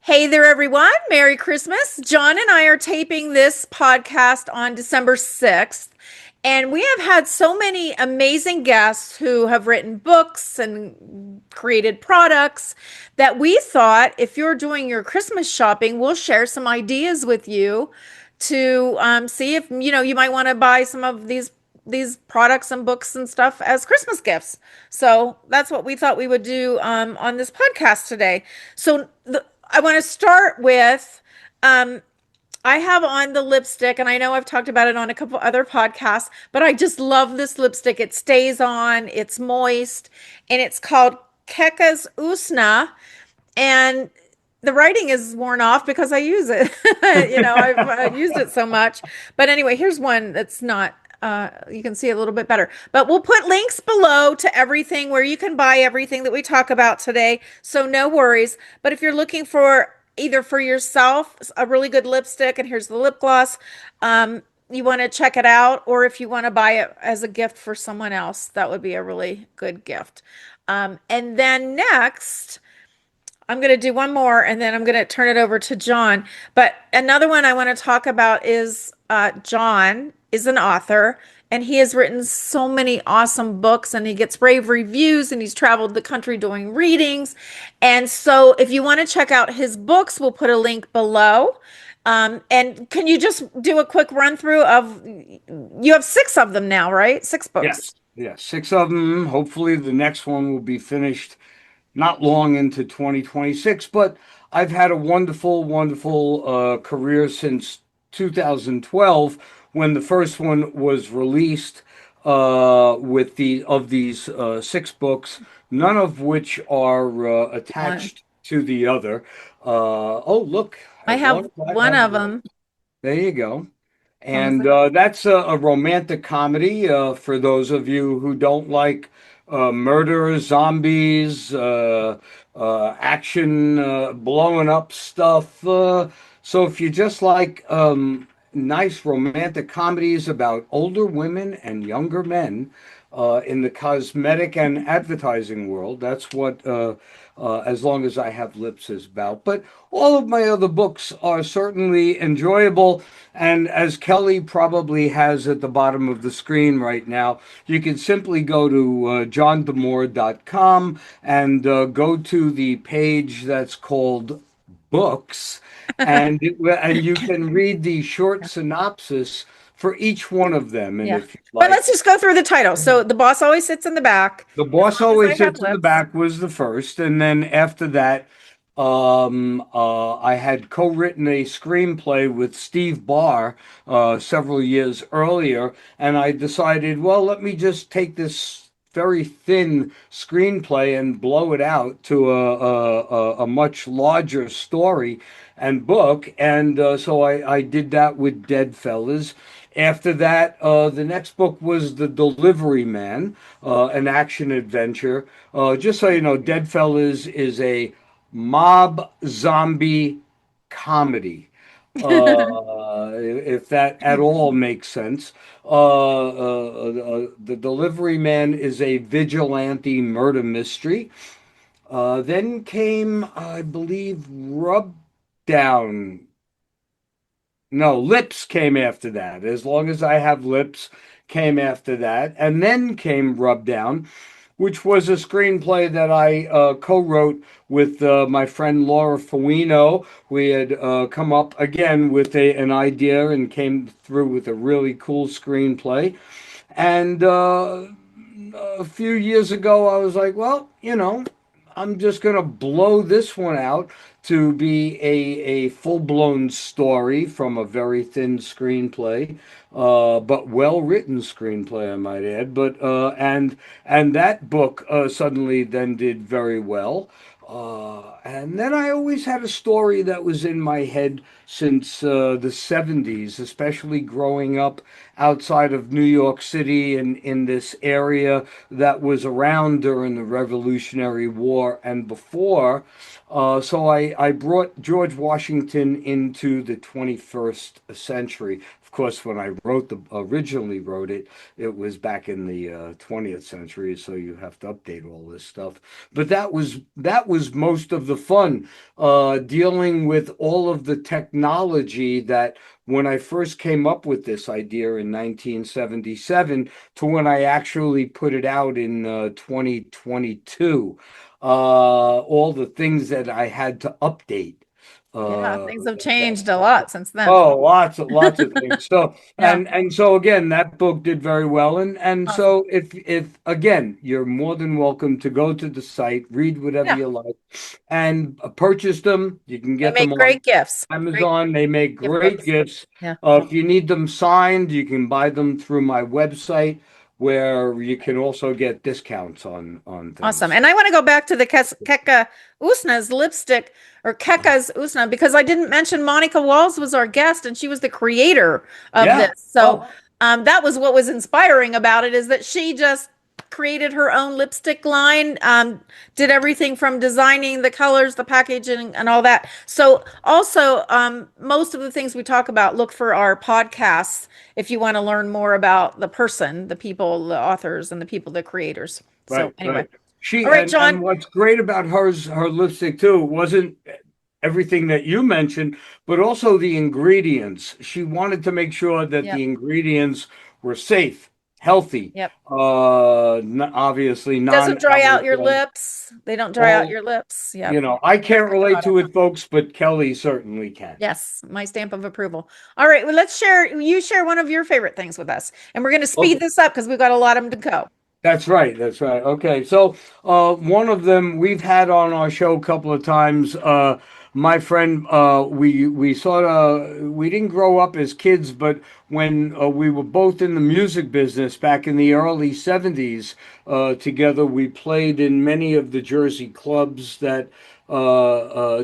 Hey there, everyone. Merry Christmas. John and I are taping this podcast on December 6th, and we have had so many amazing guests who have written books and created products that we thought if you're doing your Christmas shopping, we'll share some ideas with you to see if you might want to buy some of these products and books and stuff as Christmas gifts. So that's what we thought we would do on this podcast today. I want to start with um, I have on the lipstick, and I know I've talked about it on a couple other podcasts, but I just love this lipstick. It stays on, it's moist, and it's called Keka's Usna. And the writing is worn off because I use it. I've used it so much. But anyway, here's one that's not. You can see it a little bit better. But we'll put links below to everything where you can buy everything that we talk about today. So no worries. But if you're looking for either for yourself a really good lipstick, and here's the lip gloss, you want to check it out, or if you want to buy it as a gift for someone else, that would be a really good gift. And then next, I'm going to do one more and then I'm going to turn it over to John. But another one I want to talk about is John is an author and he has written so many awesome books and he gets rave reviews and he's traveled the country doing readings. And so if you want to check out his books, we'll put a link below. And can you just do a quick run through of, you have six of them now, right? Six books. Yes, yes, six of them. Hopefully, the next one will be finished not long into 2026. But I've had a wonderful, wonderful career since 2012 when the first one was released with these six books, none of which are One. attached to the other. Oh, look, I as long have as I one have of lips. them. There you go. As long as And that's a romantic comedy for those of you who don't like murder, zombies, action, blowing up stuff. So if you just like nice romantic comedies about older women and younger men in the cosmetic and advertising world, that's what As Long as I Have Lips is about. But all of my other books are certainly enjoyable. And as Kelly probably has at the bottom of the screen right now, you can simply go to johndemore.com and go to the page that's called Books, and you can read the short synopsis for each one of them. And Yeah. if you But like, let's just go through the title. So the boss always sits in the back. the As boss long as I always have sits in the lips. back was the first, and then after that, I had co-written a screenplay with Steve Barr several years earlier, and I decided, well, let me just take this very thin screenplay and blow it out to a much larger story and book, and so I did that with Deadfellas. After that, the next book was The Delivery Man, an action adventure. Just so you know, Deadfellas is a mob zombie comedy. If that at all makes sense. The Delivery Man is a vigilante murder mystery. Then came, I believe, Rub Down. No, Lips came after that. As Long as I Have Lips came after that. And then came Rub Down, which was a screenplay that I co-wrote with my friend Laura Fuino. We had come up again with an idea and came through with a really cool screenplay. And a few years ago, I was like, well, I'm just going to blow this one out to be a full-blown story from a very thin screenplay, but well-written screenplay, I might add. But and that book suddenly then did very well. And then I always had a story that was in my head since the 70s, especially growing up outside of New York City and in this area that was around during the Revolutionary War and before. So I brought George Washington into the 21st century. Of course, when I originally wrote it, it was back in the 20th century, so you have to update all this stuff. But that was most of the fun, dealing with all of the technology that when I first came up with this idea in 1977 to when I actually put it out in 2022, all the things that I had to update. Yeah, Uh, things have that, changed a lot since then. oh, lots of things. So Yeah, and so again, that book did very well. And awesome. so if again, you're more than welcome to go to the site, read whatever Yeah, you like, and purchase them. You can they get them make on great gifts, great Amazon. They make gift great books. gifts. Yeah. If you need them signed, you can buy them through my website, where you can also get discounts on Awesome. things. And I want to go back to the Keka Usna's lipstick or Keka's Usna because I didn't mention Monica Walls was our guest and she was the creator of this. Yeah. So Oh, that was what was inspiring about it is that she just created her own lipstick line, did everything from designing the colors, the packaging, and all that. So also, most of the things we talk about, look for our podcasts if you want to learn more about the person, the people, the authors, and the people, the creators. So right, anyway. right. She All right, and John. what's great about her lipstick too wasn't everything that you mentioned, but also the ingredients. She wanted to make sure that Yep. the ingredients were safe, healthy, Yep. obviously Doesn't dry out your non-allergen. lips. They don't dry out All, your lips. Yep. you know, I Very can't good relate to product. it, folks, but Kelly certainly can. Yes, my stamp of approval. All right, well, let's share. You share one of your favorite things with us, and we're going to speed Okay. this up because we've got a lot of them to go. That's right. That's right. Okay. So, one of them we've had on our show a couple of times. My friend, we sort of we didn't grow up as kids, but when we were both in the music business back in the early '70s, together, we played in many of the Jersey clubs that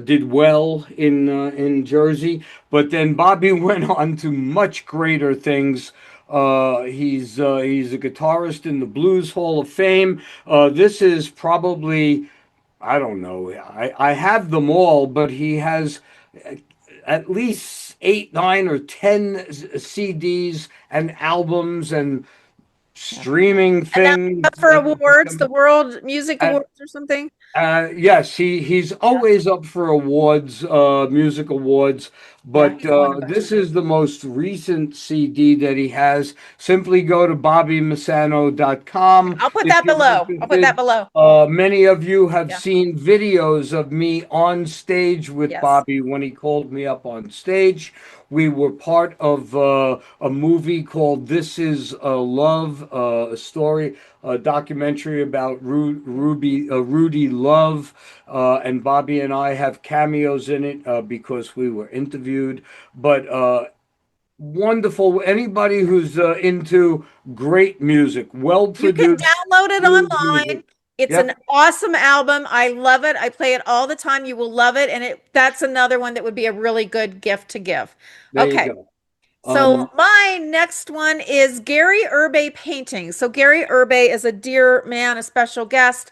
did well in Jersey. But then Bobby went on to much greater things. He's a guitarist in the Blues Hall of Fame. This is probably, I don't know. I have them all, but he has at least eight, nine, or 10 CDs and albums and Yeah. streaming And now things. up for awards, the World Music And Awards or something. yes, he's Yeah. always up for awards, music awards, Yeah, but he's won a bunch. this is the most recent CD that he has. Simply go to bobbymassano.com I'll put if that you're below. I'll put that interested. below. Many of you have Yeah. seen videos of me on stage with Yes. Bobby when he called me up on stage. We were part of a movie called This Is Love, a story, a documentary about Rudy Love, and Bobby and I have cameos in it because we were interviewed. But wonderful. Anybody who's into great music, well You can produced, download it smooth online. music. It's an Yep, awesome album. I love it. I play it all the time. You will love it. And that's another one that would be a really good gift to give. there you Okay. go. So my next one is Gary Urbe painting. So Gary Urbe is a dear man, a special guest.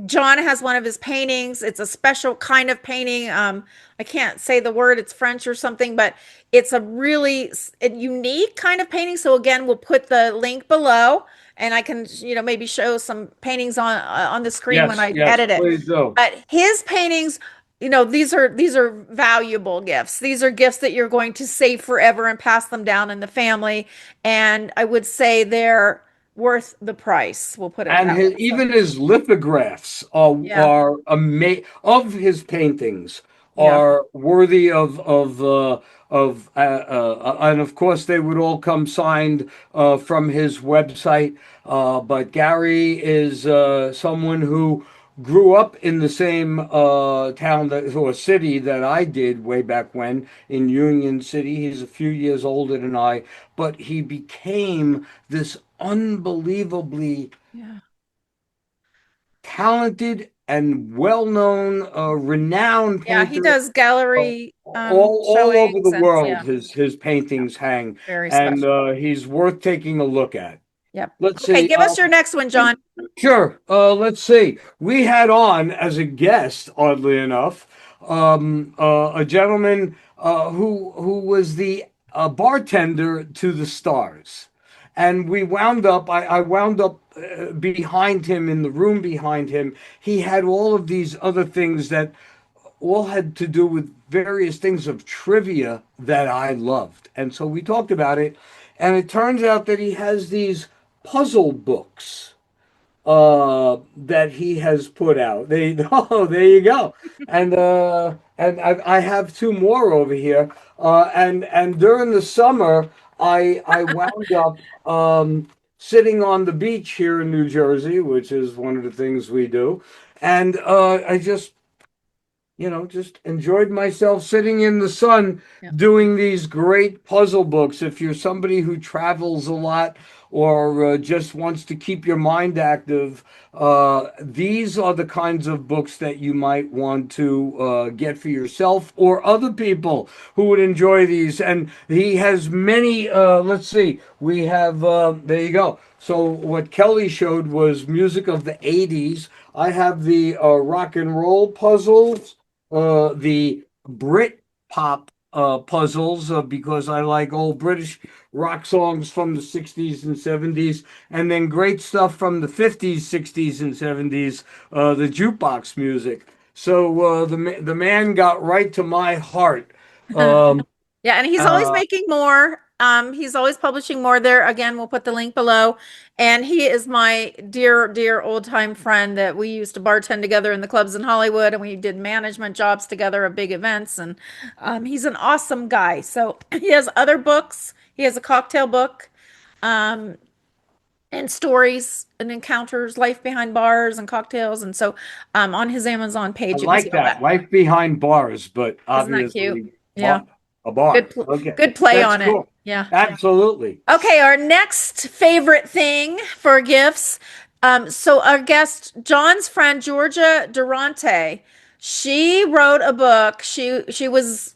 John has one of his paintings. It's a special kind of painting. I can't say the word, it's French or something, but it's a really unique kind of painting. So again, we'll put the link below and I can, maybe show some paintings on the screen when Yes, I yes, edit it. please do. But his paintings, these are valuable gifts. These are gifts that you're going to save forever and pass them down in the family. And I would say they're worth the price. We'll put it And that way. So even his lithographs are yeah. of his paintings Yeah. are worthy and of course they would all come signed from his website. But Gary is someone who grew up in the same town or city that I did way back when in Union City. He's a few years older than I, but he became this unbelievably Yeah. talented and well-known, renowned Yeah, he painter. does uh, gallery all over the showings and world, yeah, his yeah, paintings hang, very and special. he's worth taking a look at. Yep. Let's Okay, see. give us your next one, John. Sure. Let's see. We had on as a guest, oddly enough, a gentleman who was the bartender to the Stars, and we wound up. I wound up behind him in the room behind him. He had all of these other things that all had to do with various things of trivia that I loved, and so we talked about it. And it turns out that he has these puzzle books that he has put out. They oh, there you go. And I have two more over here. And during the summer, I wound up sitting on the beach here in New Jersey, which is one of the things we do. And I just just enjoyed myself sitting in the sun Yeah. doing these great puzzle books. If you're somebody who travels a lot or just wants to keep your mind active, these are the kinds of books that you might want to get for yourself or other people who would enjoy these. And he has many, let's see, we have, there you go. So what Kelly showed was music of the 80s. I have the rock and roll puzzles, the Brit pop puzzles, because I like old British rock songs from the 60s and 70s, and then great stuff from the 50s, 60s, and 70s, the jukebox music. So the man got right to my heart. Um, Yeah, and he's always uh, making more. He's always publishing more there. Again, we'll put the link below. And he is my dear, dear old time friend that we used to bartend together in the clubs in Hollywood, and we did management jobs together at big events. And he's an awesome guy. So he has other books. He has a cocktail book, um, and stories and encounters, life behind bars and cocktails. And so on his Amazon I page, you can see like all that. that. Life behind bars, but Isn't that cute? obviously Yeah. a bar. Good, Okay, good play that's on it. cool. Yeah. Absolutely. Okay, our next favorite thing for gifts. So our guest, John's friend Georgia Durante, she wrote a book. She was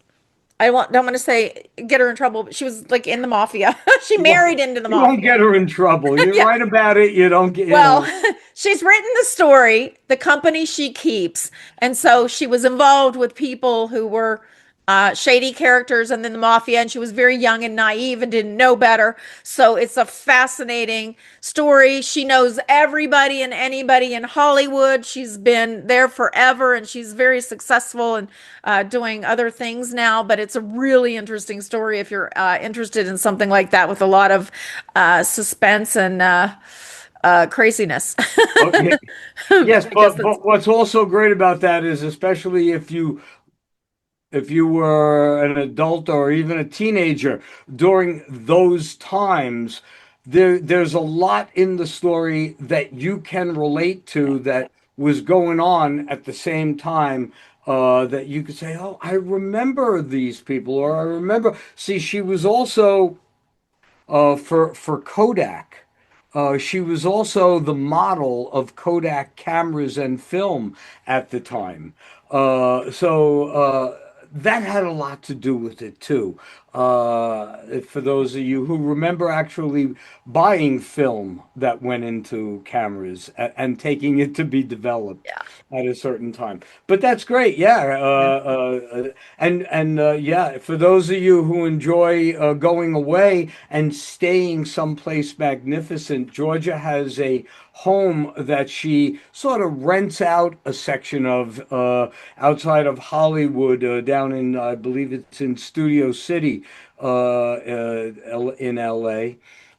don't want to say get her in trouble, but she was like in the mafia. She Well, married into the you won't mafia. get her in trouble. You Yeah. write about it, you don't get, Well, she's written the story, the company she keeps. And so she was involved with people who were shady characters and then the mafia. And she was very young and naive and didn't know better. So it's a fascinating story. She knows everybody and anybody in Hollywood. She's been there forever and she's very successful and doing other things now. But it's a really interesting story if you're interested in something like that with a lot of suspense and craziness. okay. Yes, I guess that's but what's also great about that is, especially if you were an adult or even a teenager during those times, there's a lot in the story that you can relate yeah, to that was going on at the same time. That you could say, "Oh, I remember these people," or "I remember." See, she was also for Kodak. She was also the model of Kodak cameras and film at the time. That had a lot to do with it too. For those of you who remember actually buying film that went into cameras and taking it to be developed yeah, at a certain time. But that's great, yeah. yeah, Yeah, for those of you who enjoy going away and staying someplace magnificent, Georgia has a home that she sort of rents out a section of outside of Hollywood, down in, I believe it's in Studio City, in LA.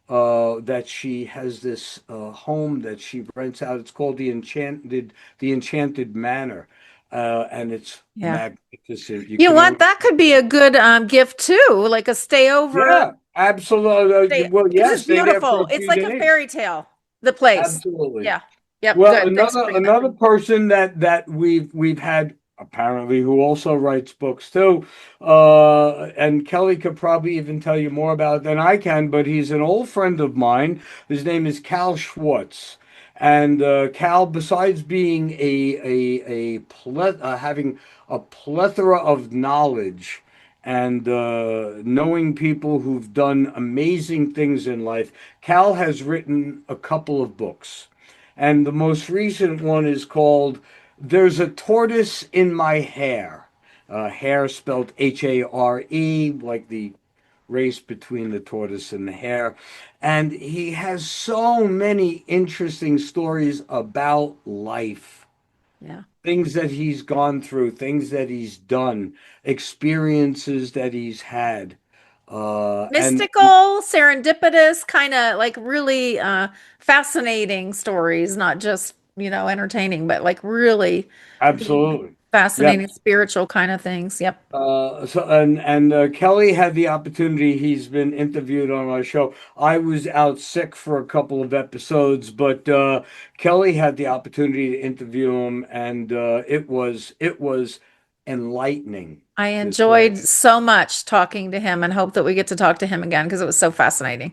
That she has this home that she rents out. It's called the Enchanted Manor, and it's yeah. magnificent. You You know can what? only, That could be a good gift too, like a stay over. yeah, absolutely. Stay Well, because yeah, it's stay there for beautiful. a It's few like a days. fairy tale. The place. Absolutely. Yeah. Yep. Well, Good. Thanks for bringing that. another person that we've had apparently who also writes books too, and Kelly could probably even tell you more about it than I can, but he's an old friend of mine. His name is Cal Schwartz, And Cal, besides being having a plethora of knowledge and knowing people who've done amazing things in life, Cal has written a couple of books. And the most recent one is called "There's a Tortoise in My Hair." Hair spelled Hare, like the race between the tortoise and the hare. And he has so many interesting stories about life, Yeah. things that he's gone through, things that he's done, experiences that he's had. And Mystical, serendipitous, kind of like really fascinating stories, not just, entertaining, but like really deep, absolutely. Yeah. fascinating spiritual kind of things. Yep. And Kelly had the opportunity. He's been interviewed on our show. I was out sick for a couple of episodes, but Kelly had the opportunity to interview him, and it was enlightening I to say. enjoyed so much talking to him and hope that we get to talk to him again because it was so fascinating.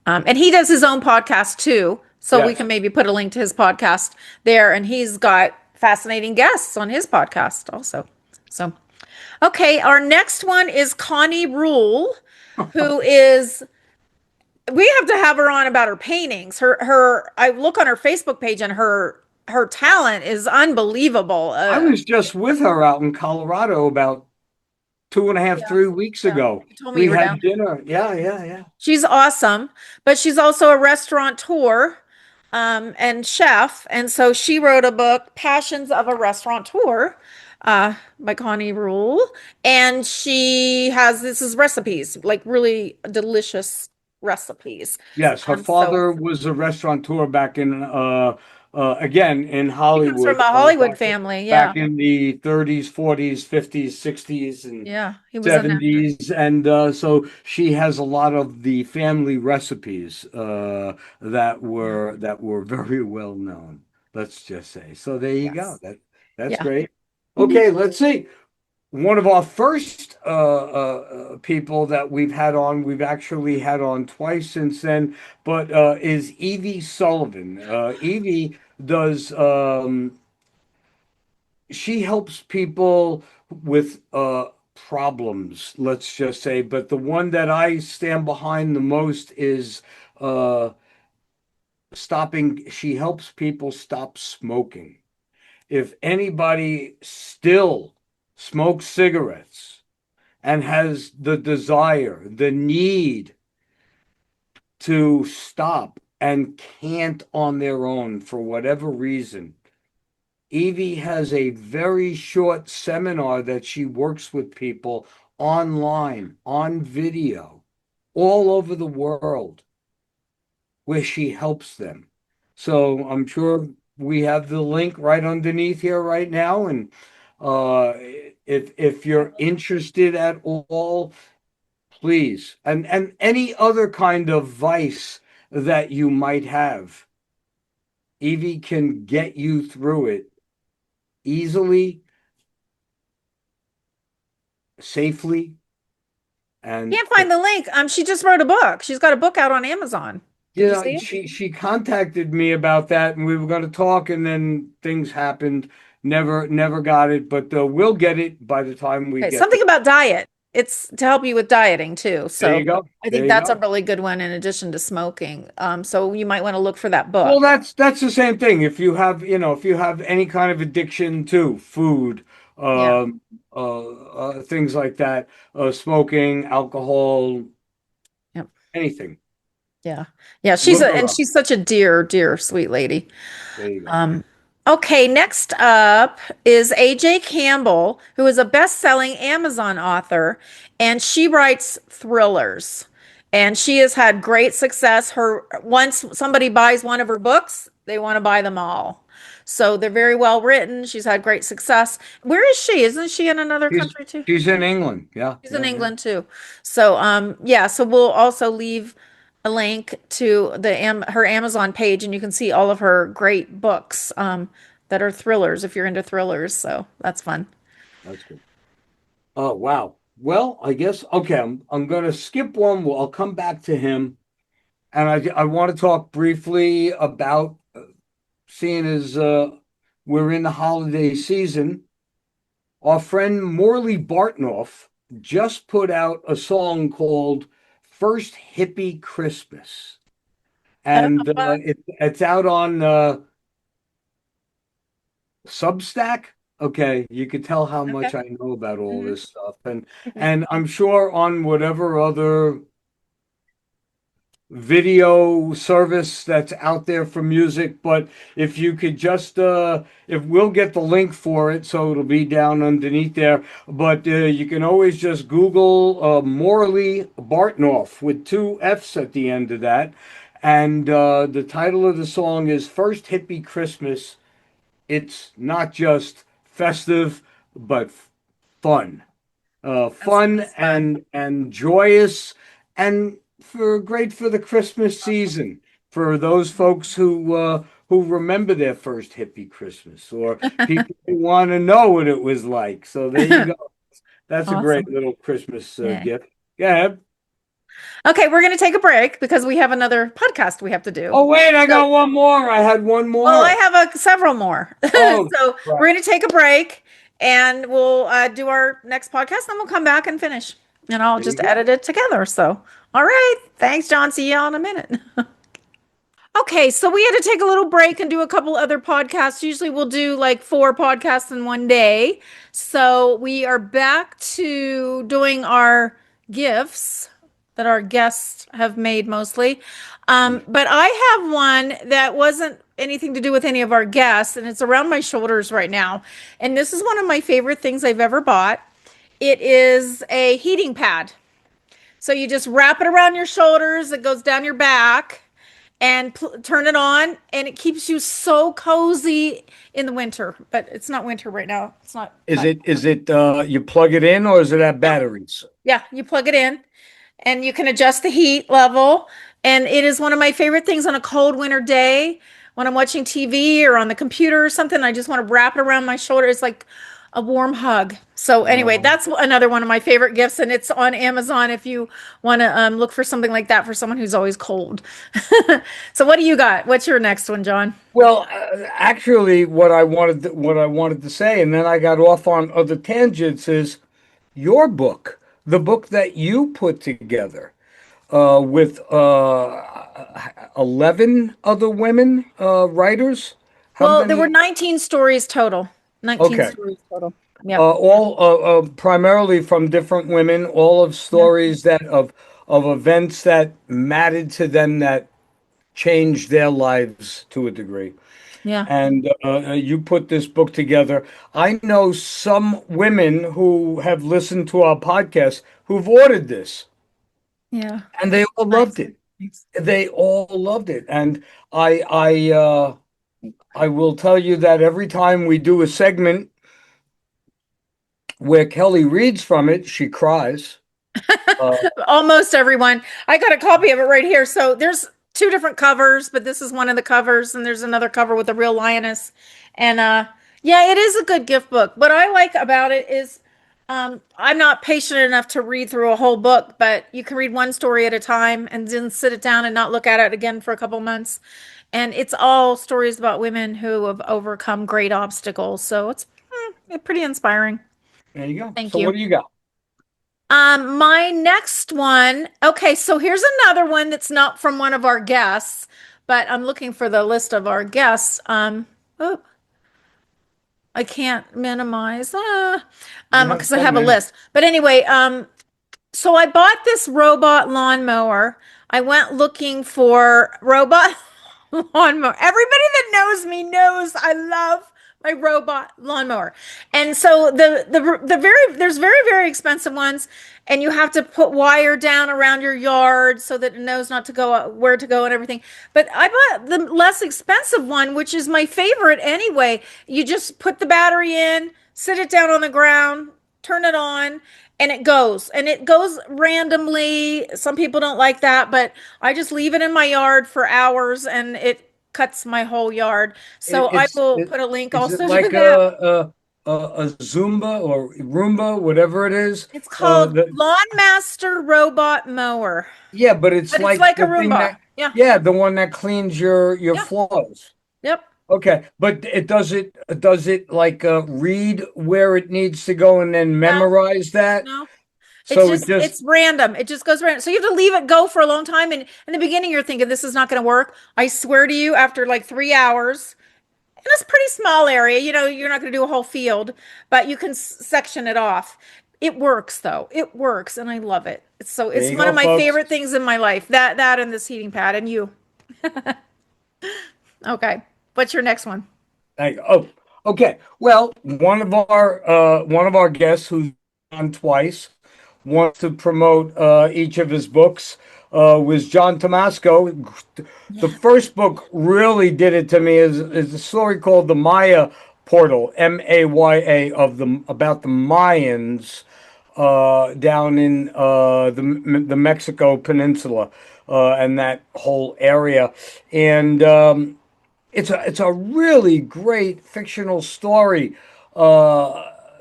And he does his own podcast too. So we can Yes. maybe put a link to his podcast there. And he's got fascinating guests on his podcast also. So, okay, our next one is Connie Rule, who is, we have to have her on about her paintings. I look on her Facebook page and her talent is unbelievable. I was just with her out in Colorado about two and a half, Yeah, 3 weeks yeah. ago. You told me We you were down. had dinner. Yeah, yeah, yeah. She's awesome, but she's also a restaurateur and chef. And so she wrote a book, Passions of a Restaurateur, by Connie Rule. And she has this is recipes, like really delicious recipes. Yes, her So father was a restaurateur back in again in she comes from Hollywood a Hollywood family. Yeah. back in the 30s, 40s, 50s, 60s, and Yeah. He was an actor. 70s, and so she has a lot of the family recipes Yeah. that were very well known. Let's just say. So there you go. Yes. That's Yeah. great. Mhm. Okay, let's see. One of our first people that we've had on, we've actually had on twice since then, but is Evie Sullivan. Evie does, she helps people with problems, let's just say, but the one that I stand behind the most is uh, she helps people stop smoking. If anybody still smokes cigarettes, and has the desire, the need to stop and can't on their own for whatever reason, Evie has a very short seminar that she works with people online, on video, all over the world, where she helps them. So I'm sure we have the link right underneath here right now. And uh, if you're interested at all, please. And any other kind of vice that you might have, Evie can get you through it easily, safely, and Can't find the link. She just wrote a book. She's got a book out on Amazon. Did you see it? she contacted me about that, and we were going to talk, and then things happened. Never got it, but we'll get it by the time we Okay, get to. something about diet. It's to help you with dieting too. There So you go. I There think you that's a go. really good one in addition to smoking. So you might want to look for that Well, book. that's the same thing. If you have, if you have any kind of addiction to food, Yeah. um, things like that, smoking, alcohol, Yep. anything, Yeah. Yeah. look her And up. she's such a dear, dear, sweet lady. There you go. Um, okay, next up is AJ Campbell, who is a best-selling Amazon author, and she writes thrillers. And she has had great success. Once somebody buys one of her books, they want to buy them all. So they're very well written. She's had great success. Where is she? Isn't she in another She's country too? she's in England. Yeah, She's in yeah, yeah. England too. So yeah, so we'll also leave a link to her Amazon page and you can see all of her great books that are thrillers if you're into thrillers. So that's fun. That's good. Oh, wow. Well, I guess okay. I'm gonna skip one. I'll come back to him, and I want to talk briefly about seeing as we're in the holiday season, our friend Morley Bartnoff just put out a song called First Hippie Christmas. And Uh, it's out on Substack. Okay, you could tell how okay. much I know about all Mhm. this stuff. And I'm sure on whatever other video service that's out there for music, but if you could just if we'll get the link for it, so it'll be down underneath there, but you can always just Google Morley Bartnoff with two F's at the end of that, and the title of the song is First Hippie Christmas. It's not just festive but fun, fun That's fun. and joyous, and for great for the Christmas season for those folks who remember their first hippie Christmas, or people who want to know what it was like. So there you go. That's a great Awesome. little Christmas Yeah. gift. Yeah. Okay, we're going to take a break because we have another podcast we have to do. Oh wait, I So, got one more. I had one well, I more. have several more. Oh, So crap. we're going to take a break and we'll do our next podcast, and we'll come back and finish. And I'll There you just go. edit it together. So, all right. Thanks, John. See you all in a minute. Okay, so we had to take a little break and do a couple other podcasts. Usually we'll do like four podcasts in one day. So we are back to doing our gifts that our guests have made mostly. But I have one that wasn't anything to do with any of our guests, and it's around my shoulders right now. And this is one of my favorite things I've ever bought. It is a heating pad. So you just wrap it around your shoulders, it goes down your back, and turn it on, and it keeps you so cozy in the winter. But it's not winter right now. It's not Is hot. it you plug it in or is it at Yeah, batteries? yeah, you plug it in and you can adjust the heat level. And it is one of my favorite things on a cold winter day when I'm watching TV or on the computer or something. I just want to wrap it around my shoulder. It's like a warm hug. So anyway, Uh, that's another one of my favorite gifts, and it's on Amazon if you want to look for something like that for someone who's always cold. So what do you got? What's your next one, John? Well, actually, what I wanted to say, and then I got off on other tangents, is your book, the book that you put together with 11 other women writers. How Well, there many? were 19 stories total. 19 Okay. stories total. Yep. All primarily from different women, all of Yeah. stories that of events that mattered to them that changed their lives to a degree. Yeah. And you put this book together. I know some women who have listened to our podcast who've ordered this, Yeah. and they all loved Nice. it. Thanks. They all loved it, and I I uh, I will tell you that every time we do a segment where Kelly reads from it, she cries. Uh, Almost everyone. I got a copy of it right here. So there's two different covers, but this is one of the covers, and there's another cover with a real lioness. And yeah, it is a good gift book. What I like about it is I'm not patient enough to read through a whole book, but you can read one story at a time and then sit it down and not look at it again for a couple months. And it's all stories about women who have overcome great obstacles. So it's pretty inspiring. there you go. Thank So what you. do you got? My next one. Okay, so here's another one that's not from one of our guests, but I'm looking for the list of our guests. Oh, I can't minimize. You have Because I 10 have a minutes. list. But anyway, so I bought this robot lawnmower. I went looking for robot lawnmower. Everybody that knows me knows I love my robot lawnmower. And so the very there's very expensive ones, and you have to put wire down around your yard so that it knows not to go where to go and everything. But I bought the less expensive one, which is my favorite anyway. You just put the battery in, sit it down on the ground, turn it on, and it goes randomly. Some people don't like that, but I just leave it in my yard for hours and it cuts my whole yard. So I It's will put a link is it also to like that. a Zumba or Roomba, whatever it is? It's called The Lawn Master Robot Mower, Yeah, but it's but it's like like a the thing Roomba. that Yeah. yeah, the one that cleans your Yeah. floors. Yep. Okay, but does it like read where it needs to go and then No, memorize that? no. It's So it just just it's random. It just goes random. So you have to leave it go for a long time. And in the beginning, you're thinking this is not going to work. I swear to you, after like 3 hours, in a pretty small area, you're not going to do a whole field, but you can section it off. It works though. It works, and I love it. there It's you one of go, my folks. favorite things in my life. That and this heating pad and you. Okay. What's your next one? Oh, okay. Well, one of our guests who's on twice wants to promote each of his books. Was John Tomasco. The Yeah. first book really did it to me is a story called The Maya Portal, Maya, of the about the Mayans down in the Mexico Peninsula and that whole area. And it's a really great fictional story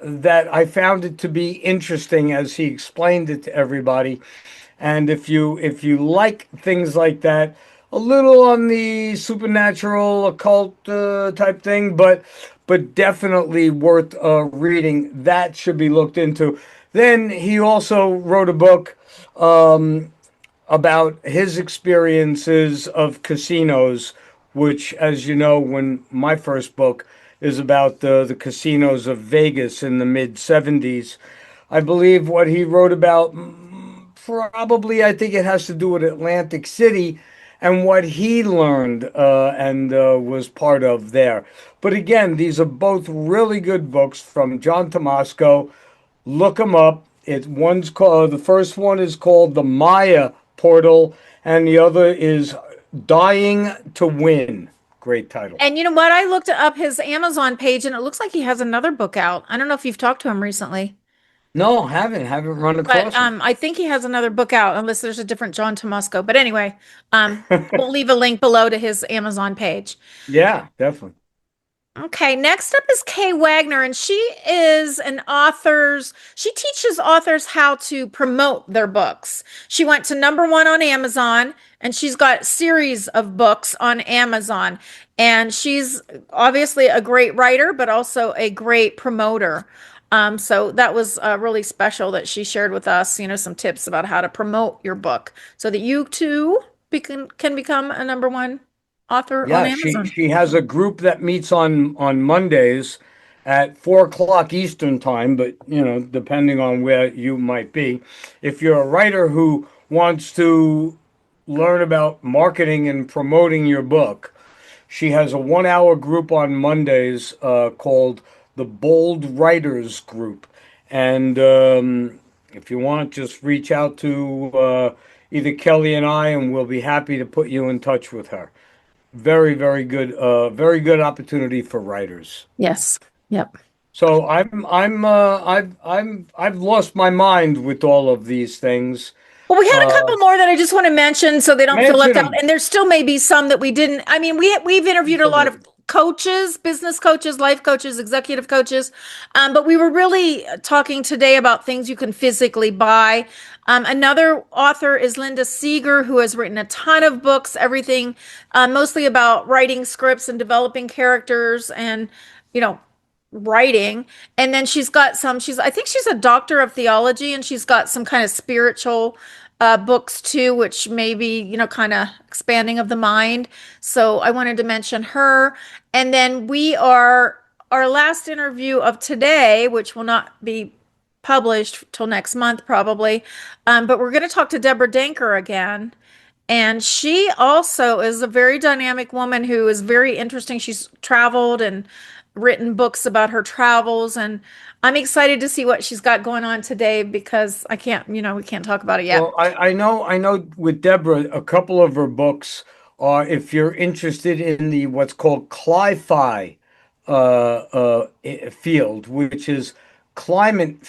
that I found it to be interesting as he explained it to everybody. And if you like things like that, a little on the supernatural occult type thing, but definitely worth reading. That should be looked into. Then he also wrote a book about his experiences of casinos, which, as you know, when my first book is about the casinos of Vegas in the mid 70s. I believe what he wrote about, probably, I think it has to do with Atlantic City and what he learned and was part of there. But again, these are both really good books from John Tomasco. Look them up. The first one is called The Maya Portal, and the other is Dying to Win. Great title. And you know what? I looked up his Amazon page and it looks like he has another book out. I don't know if you've talked to him recently, No, haven't run but across him. I think he has another book out unless there's a different John Tomasco. But anyway, we'll leave a link below to his Amazon page. Yeah, definitely. Okay, next up is Kay Wagner, and she teaches authors how to promote their books. She went to number one on Amazon, and she's got series of books on Amazon. And she's obviously a great writer, but also a great promoter. So that was really special that she shared with us, some tips about how to promote your book so that you too can become a number one author on Yeah, Amazon. she has a group that meets on Mondays at 4 o'clock Eastern time, but depending on where you might be. If you're a writer who wants to learn about marketing and promoting your book, she has a 1 hour group on Mondays called the Bold Writers Group. And if you want, just reach out to either Kelly and I, and we'll be happy to put you in touch with her. Very good opportunity for writers. Yes. Yep. So I've lost my mind with all of these things. Well, we had a Uh, couple more that I just want to mention so they don't feel mention left out. them. And there still may be some that we didn't. I mean, we've interviewed a lot of Absolutely. coaches, business coaches, life coaches, executive coaches. But we were really talking today about things you can physically buy. Another author is Linda Seeger, who has written a ton of books, everything mostly about writing scripts and developing characters and, you know, writing. And then I think she's a doctor of theology and she's got some kind of spiritual books too, which may be, kind of expanding of the mind. So I wanted to mention her. And then our last interview of today, which will not be published till next month probably. But we're going to talk to Deborah Danker again. And she also is a very dynamic woman who is very interesting. She's traveled and written books about her travels, and I'm excited to see what she's got going on today because we can't talk about it yet. Well, I know with Deborah, a couple of her books are, if you're interested in the what's called cli-fi field, which is climate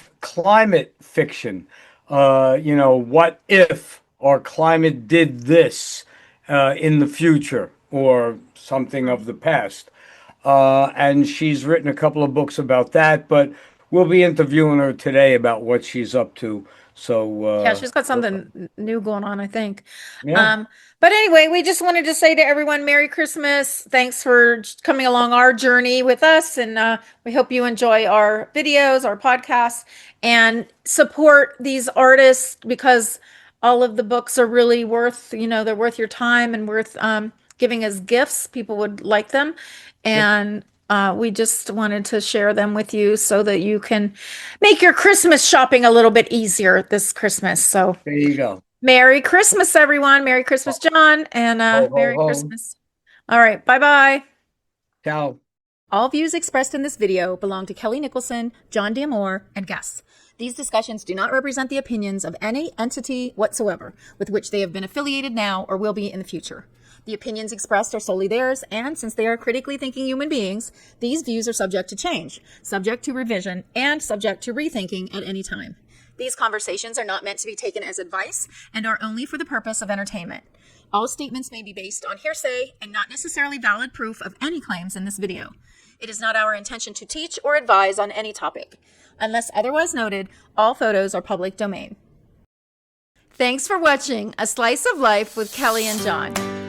fiction. What if our climate did this in the future or something of the past? And she's written a couple of books about that. But we'll be interviewing her today about what she's up to. So, Yeah, she's got something new going on, I think. yeah, Um, but anyway, we just wanted to say to everyone, Merry Christmas. Thanks for coming along our journey with us. And we hope you enjoy our videos, our podcasts, and support these artists because all of the books are really worth, they're worth your time and worth giving as gifts. People would like them. yep, And we just wanted to share them with you so that you can make your Christmas shopping a little bit easier this Christmas. So, there you go. Merry Christmas, everyone. Merry Christmas, John, and Ho, ho, Merry ho. Christmas. All right. Bye bye. Ciao. All views expressed in this video belong to Kelly Nicholson, John D'Amore, and guests. These discussions do not represent the opinions of any entity whatsoever with which they have been affiliated now or will be in the future. The opinions expressed are solely theirs, and since they are critically thinking human beings, these views are subject to change, subject to revision, and subject to rethinking at any time. These conversations are not meant to be taken as advice and are only for the purpose of entertainment. All statements may be based on hearsay and not necessarily valid proof of any claims in this video. It is not our intention to teach or advise on any topic. Unless otherwise noted, all photos are public domain. Thanks for watching A Slice of Life with Kelly and Jon.